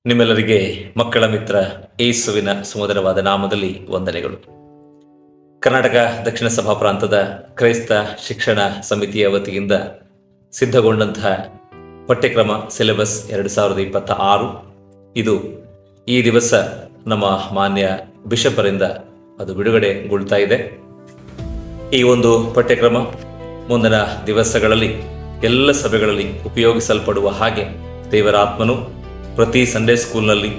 ನಿಮ್ಮೆಲ್ಲರಿಗೆ ಮಕ್ಕಳ ಮಿತ್ರ ಏಸುವಿನ ಸುಮಧುರವಾದ ನಾಮದಲ್ಲಿ ವಂದನೆಗಳು. ಕರ್ನಾಟಕ ದಕ್ಷಿಣ ಸಭಾ ಪ್ರಾಂತದ ಕ್ರೈಸ್ತ ಶಿಕ್ಷಣ ಸಮಿತಿಯ ವತಿಯಿಂದ ಸಿದ್ಧಗೊಂಡಂತಹ ಪಠ್ಯಕ್ರಮ ಸಿಲೆಬಸ್ 2026 ಇದು ಈ ದಿವಸ ನಮ್ಮ ಮಾನ್ಯ ಬಿಷಪರಿಂದ ಅದು ಬಿಡುಗಡೆಗೊಳ್ತಾ ಇದೆ. ಈ ಒಂದು ಪಠ್ಯಕ್ರಮ ಮುಂದಿನ ದಿವಸಗಳಲ್ಲಿ ಎಲ್ಲ ಸಭೆಗಳಲ್ಲಿ ಉಪಯೋಗಿಸಲ್ಪಡುವ ಹಾಗೆ ದೇವರ ಆತ್ಮನು ಪ್ರತಿ ಸಂಡೇ ಸ್ಕೂಲ್ನಲ್ಲಿ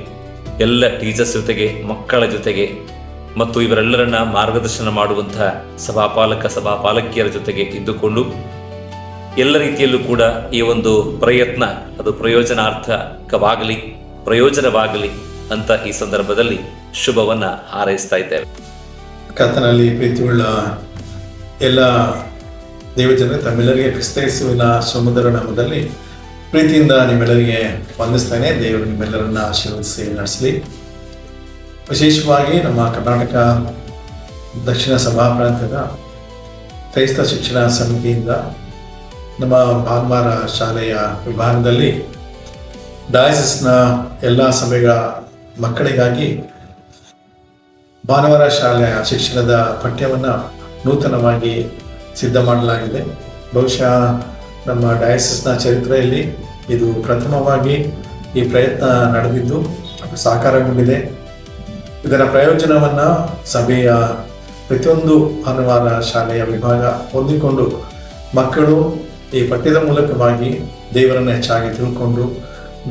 ಎಲ್ಲ ಟೀಚರ್ಸ್ ಜೊತೆಗೆ, ಮಕ್ಕಳ ಜೊತೆಗೆ ಮತ್ತು ಇವರೆಲ್ಲರನ್ನ ಮಾರ್ಗದರ್ಶನ ಮಾಡುವಂತಹ ಸಭಾಪಾಲಕಿಯರ ಜೊತೆಗೆ ಇದ್ದುಕೊಂಡು ಎಲ್ಲ ರೀತಿಯಲ್ಲೂ ಕೂಡ ಈ ಒಂದು ಪ್ರಯತ್ನ ಅದು ಪ್ರಯೋಜನವಾಗಲಿ ಅಂತ ಈ ಸಂದರ್ಭದಲ್ಲಿ ಶುಭವನ್ನ ಹಾರೈಸ್ತಾ ಇದ್ದೇವೆ. ಕರ್ತನಲ್ಲಿ ಪ್ರೀತಿಯುಳ್ಳ ಎಲ್ಲ ದೇವಜನರೇ, ತಮ್ಮೆಲ್ಲರಿಗೆ ಕ್ರಿಸ್ತ ಯೇಸುವಿನ ಸುಮಧುರ ನಾಮದಲ್ಲಿ ಪ್ರೀತಿಯಿಂದ ನಿಮ್ಮೆಲ್ಲರಿಗೆ ವಂದಿಸ್ತೇನೆ. ದೇವರು ನಿಮ್ಮೆಲ್ಲರನ್ನ ಆಶೀರ್ವದಿಸಿ ನಡೆಸಲಿ. ವಿಶೇಷವಾಗಿ ನಮ್ಮ ಕರ್ನಾಟಕ ದಕ್ಷಿಣ ಸಭಾ ಪ್ರಾಂತ್ಯದ ಕ್ರೈಸ್ತ ಶಿಕ್ಷಣ ಸಮಿತಿಯಿಂದ ನಮ್ಮ ಭಾನುವಾರ ಶಾಲೆಯ ವಿಭಾಗದಲ್ಲಿ ಡಯಾಸಿಸ್ನ ಎಲ್ಲ ಸಭೆಗಳ ಮಕ್ಕಳಿಗಾಗಿ ಭಾನುವಾರ ಶಾಲೆಯ ಶಿಕ್ಷಣದ ಪಠ್ಯವನ್ನು ನೂತನವಾಗಿ ಸಿದ್ಧ ಮಾಡಲಾಗಿದೆ. ಬಹುಶಃ ನಮ್ಮ ಡಯಾಸಿಸ್ನ ಚರಿತ್ರೆಯಲ್ಲಿ ಇದು ಪ್ರಥಮವಾಗಿ ಈ ಪ್ರಯತ್ನ ನಡೆದಿದ್ದು ಸಾಕಾರಗೊಂಡಿದೆ. ಇದರ ಪ್ರಯೋಜನವನ್ನು ಸಭೆಯ ಪ್ರತಿಯೊಂದು ಭಾನುವಾರ ಶಾಲೆಯ ವಿಭಾಗ ಹೊಂದಿಕೊಂಡು ಮಕ್ಕಳು ಈ ಪಠ್ಯದ ಮೂಲಕವಾಗಿ ದೇವರನ್ನು ಹೆಚ್ಚಾಗಿ ತಿಳ್ಕೊಂಡು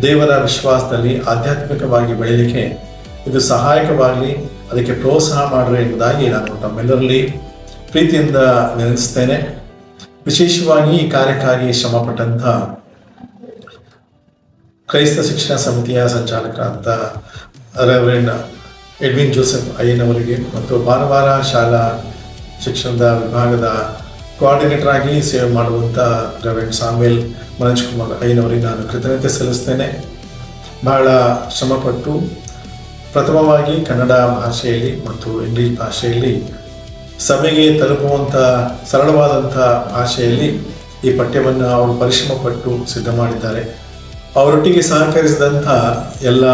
ದೇವರ ವಿಶ್ವಾಸದಲ್ಲಿ ಆಧ್ಯಾತ್ಮಿಕವಾಗಿ ಬೆಳೀಲಿಕ್ಕೆ ಇದು ಸಹಾಯಕವಾಗಲಿ, ಅದಕ್ಕೆ ಪ್ರೋತ್ಸಾಹ ಮಾಡಿರಿ ಎಂಬುದಾಗಿ ನಾನು ತಮ್ಮೆಲ್ಲರಲ್ಲಿ ಪ್ರೀತಿಯಿಂದ ನೆನೆಸ್ತೇನೆ. ವಿಶೇಷವಾಗಿ ಈ ಕಾರ್ಯಕ್ಕಾಗಿ ಶ್ರಮಪಟ್ಟಂಥ ಕ್ರೈಸ್ತ ಶಿಕ್ಷಣ ಸಮಿತಿಯ ಸಂಚಾಲಕರಾದ ರೆವರೆಂಡ್ ಎಡ್ವಿನ್ ಜೋಸೆಫ್ ಅಯ್ಯನವರಿಗೆ ಮತ್ತು ಭಾನುವಾರ ಶಾಲಾ ಶಿಕ್ಷಣದ ವಿಭಾಗದ ಕೋಆರ್ಡಿನೇಟರ್ ಆಗಿ ಸೇವೆ ಮಾಡುವಂಥ ರೆವರೆಂಡ್ ಸಾಮ್ಯಲ್ ಮನೋಜ್ ಕುಮಾರ್ ಅಯ್ಯನವರಿಗೆ ನಾನು ಕೃತಜ್ಞತೆ ಸಲ್ಲಿಸ್ತೇನೆ. ಬಹಳ ಶ್ರಮಪಟ್ಟು ಪ್ರಥಮವಾಗಿ ಕನ್ನಡ ಭಾಷೆಯಲ್ಲಿ ಮತ್ತು ಇಂಗ್ಲಿಷ್ ಭಾಷೆಯಲ್ಲಿ ಸಭೆಗೆ ತಲುಪುವಂಥ ಸರಳವಾದಂಥ ಭಾಷೆಯಲ್ಲಿ ಈ ಪಠ್ಯವನ್ನು ಅವರು ಪರಿಶ್ರಮಪಟ್ಟು ಸಿದ್ಧ ಮಾಡಿದ್ದಾರೆ. ಅವರೊಟ್ಟಿಗೆ ಸಹಕರಿಸಿದಂಥ ಎಲ್ಲ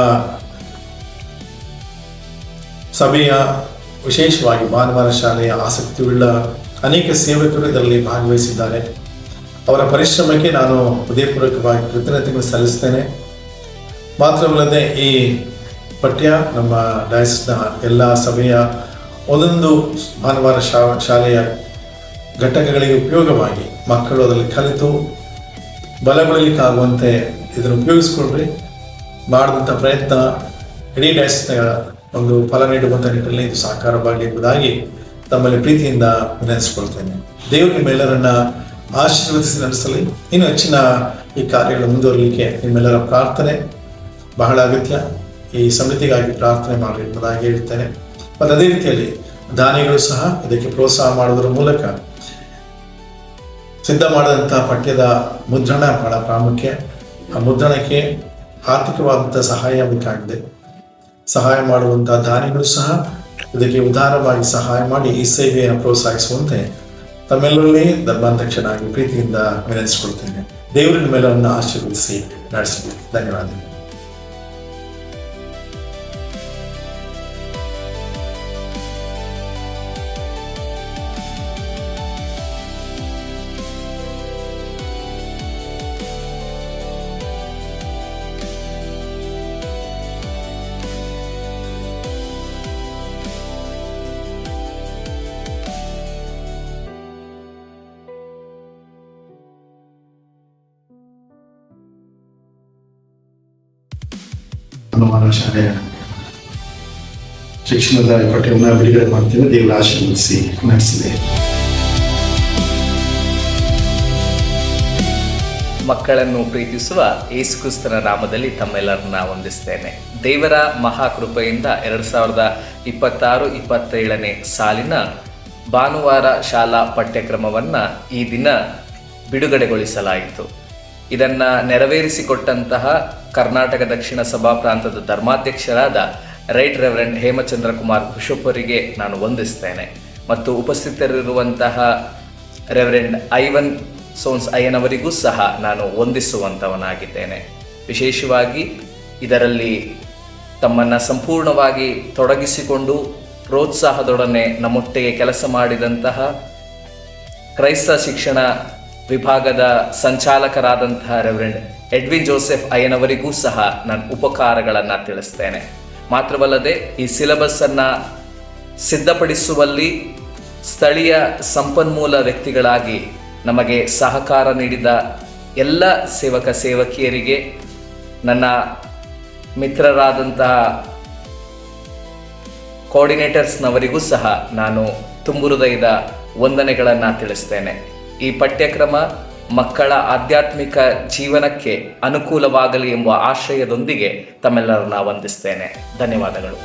ಸಭೆಯ, ವಿಶೇಷವಾಗಿ ಭಾನುವಾರ ಶಾಲೆಯ ಆಸಕ್ತಿಯುಳ್ಳ ಅನೇಕ ಸೇವಕರು ಇದರಲ್ಲಿ ಭಾಗವಹಿಸಿದ್ದಾರೆ. ಅವರ ಪರಿಶ್ರಮಕ್ಕೆ ನಾನು ಹೃದಯಪೂರ್ವಕವಾಗಿ ಕೃತಜ್ಞತೆಗಳು ಸಲ್ಲಿಸ್ತೇನೆ. ಮಾತ್ರವಲ್ಲದೆ ಈ ಪಠ್ಯ ನಮ್ಮ ಡಯಾಸಿಸ್ನ ಎಲ್ಲ ಸಭೆಯ ಒಂದೊಂದು ಭಾನುವಾರ ಶಾಲೆಯ ಘಟಕಗಳಿಗೆ ಉಪಯೋಗವಾಗಿ ಮಕ್ಕಳು ಅದರಲ್ಲಿ ಕಲಿತು ಬಲಗೊಳ್ಳಲಿಕ್ಕಾಗುವಂತೆ ಇದನ್ನು ಉಪಯೋಗಿಸ್ಕೊಳ್ರಿ. ಮಾಡಿದಂಥ ಪ್ರಯತ್ನ ಇಡೀ ಡಯಾಸಿಸ್ನ ಒಂದು ಫಲ ನೀಡುವಂಥ ನಿಟ್ಟಿನಲ್ಲಿ ಇದು ಸಾಕಾರವಾಗಲಿ ಎಂಬುದಾಗಿ ತಮ್ಮಲ್ಲಿ ಪ್ರೀತಿಯಿಂದ ವಿನಂತಿಸಿಕೊಳ್ತೇನೆ. ದೇವರು ನಿಮ್ಮೆಲ್ಲರನ್ನ ಆಶೀರ್ವದಿಸಿ ನಡೆಸಲಿ. ಇನ್ನು ಹೆಚ್ಚಿನ ಈ ಕಾರ್ಯಗಳು ಮುಂದುವರಲಿಕ್ಕೆ ನಿಮ್ಮೆಲ್ಲರ ಪ್ರಾರ್ಥನೆ ಬಹಳ ಅಗತ್ಯ. ಈ ಸಮಿತಿಗಾಗಿ ಪ್ರಾರ್ಥನೆ ಮಾಡಿ ಎಂಬುದಾಗಿ ಹೇಳ್ತೇನೆ. ಮತ್ತು ಅದೇ ರೀತಿಯಲ್ಲಿ ದಾನಿಗಳು ಸಹ ಇದಕ್ಕೆ ಪ್ರೋತ್ಸಾಹ ಮಾಡೋದರ ಮೂಲಕ ಸಿದ್ಧ ಮಾಡಿದಂಥ ಪಠ್ಯದ ಮುದ್ರಣ ಬಹಳ ಪ್ರಾಮುಖ್ಯ. ಆ ಮುದ್ರಣಕ್ಕೆ ಆರ್ಥಿಕವಾದಂಥ ಸಹಾಯ ಬೇಕಾಗಿದೆ. ಸಹಾಯ ಮಾಡುವಂಥ ದಾನಿಗಳು ಸಹ ಇದಕ್ಕೆ ಉದಾರವಾಗಿ ಸಹಾಯ ಮಾಡಿ ಈ ಸೇವೆಯನ್ನು ಪ್ರೋತ್ಸಾಹಿಸುವಂತೆ ತಮ್ಮೆಲ್ಲರಲ್ಲಿ ಧರ್ಮಾಧ್ಯಕ್ಷನಾಗಿ ಪ್ರೀತಿಯಿಂದ ವಿನಂತಿಸಿಕೊಳ್ತೇನೆ. ದೇವರ ಮೇಲನ್ನು ಆಶೀರ್ವದಿಸಿ ನಡೆಸಲಿ. ಧನ್ಯವಾದಗಳು. ಭಾನುವಾರ ಶಾಲೆಯ ಶಿಕ್ಷಣದ ಪಠ್ಯವನ್ನು ಬಿಡುಗಡೆ ಮಾಡ್ತೇವೆ. ದೇವರ ಆಶೀರ್ವದಿಸಿ ನಡೆಸಿದೆ. ಮಕ್ಕಳನ್ನು ಪ್ರೀತಿಸುವ ಯೇಸುಕ್ರಿಸ್ತನ ನಾಮದಲ್ಲಿ ತಮ್ಮೆಲ್ಲರನ್ನ ವಂದಿಸ್ತೇನೆ. ದೇವರ ಮಹಾಕೃಪೆಯಿಂದ 2026-27 ಸಾಲಿನ ಭಾನುವಾರ ಶಾಲಾ ಪಠ್ಯಕ್ರಮವನ್ನು ಈ ದಿನ ಬಿಡುಗಡೆಗೊಳಿಸಲಾಯಿತು. ಇದನ್ನು ನೆರವೇರಿಸಿಕೊಟ್ಟಂತಹ ಕರ್ನಾಟಕ ದಕ್ಷಿಣ ಸಭಾ ಪ್ರಾಂತದ ಧರ್ಮಾಧ್ಯಕ್ಷರಾದ ರೈಟ್ ರೆವರೆಂಡ್ ಹೇಮಚಂದ್ರ ಕುಮಾರ್ ಬಿಷಪರಿಗೆ ನಾನು ವಂದಿಸ್ತೇನೆ. ಮತ್ತು ಉಪಸ್ಥಿತರಿರುವಂತಹ ರೆವರೆಂಡ್ ಐವನ್ ಸೋನ್ಸ್ ಅಯ್ಯನವರಿಗೂ ಸಹ ನಾನು ವಂದಿಸುವಂಥವನಾಗಿದ್ದೇನೆ. ವಿಶೇಷವಾಗಿ ಇದರಲ್ಲಿ ತಮ್ಮನ್ನು ಸಂಪೂರ್ಣವಾಗಿ ತೊಡಗಿಸಿಕೊಂಡು ಪ್ರೋತ್ಸಾಹದೊಡನೆ ನಮ್ಮೊಟ್ಟಿಗೆ ಕೆಲಸ ಮಾಡಿದಂತಹ ಕ್ರೈಸ್ತ ಶಿಕ್ಷಣ ವಿಭಾಗದ ಸಂಚಾಲಕರಾದಂತಹ ರೆವರೆಂಡ್ ಎಡ್ವಿನ್ ಜೋಸೆಫ್ ಅಯ್ಯನವರಿಗೂ ಸಹ ನಾನು ಉಪಕಾರಗಳನ್ನು ತಿಳಿಸ್ತೇನೆ. ಮಾತ್ರವಲ್ಲದೆ ಈ ಸಿಲೆಬಸ್ಸನ್ನು ಸಿದ್ಧಪಡಿಸುವಲ್ಲಿ ಸ್ಥಳೀಯ ಸಂಪನ್ಮೂಲ ವ್ಯಕ್ತಿಗಳಾಗಿ ನಮಗೆ ಸಹಕಾರ ನೀಡಿದ ಎಲ್ಲ ಸೇವಕ ಸೇವಕಿಯರಿಗೆ, ನನ್ನ ಮಿತ್ರರಾದಂತಹ ಕೋಆರ್ಡಿನೇಟರ್ಸ್ನವರಿಗೂ ಸಹ ನಾನು ತುಂಬು ಹೃದಯದ ವಂದನೆಗಳನ್ನು ತಿಳಿಸ್ತೇನೆ. ಈ ಪಠ್ಯಕ್ರಮ ಮಕ್ಕಳ ಆಧ್ಯಾತ್ಮಿಕ ಜೀವನಕ್ಕೆ ಅನುಕೂಲವಾಗಲಿ ಎಂಬ ಆಶಯದೊಂದಿಗೆ ತಮ್ಮೆಲ್ಲರನ್ನ ವಂದಿಸ್ತೇನೆ. ಧನ್ಯವಾದಗಳು.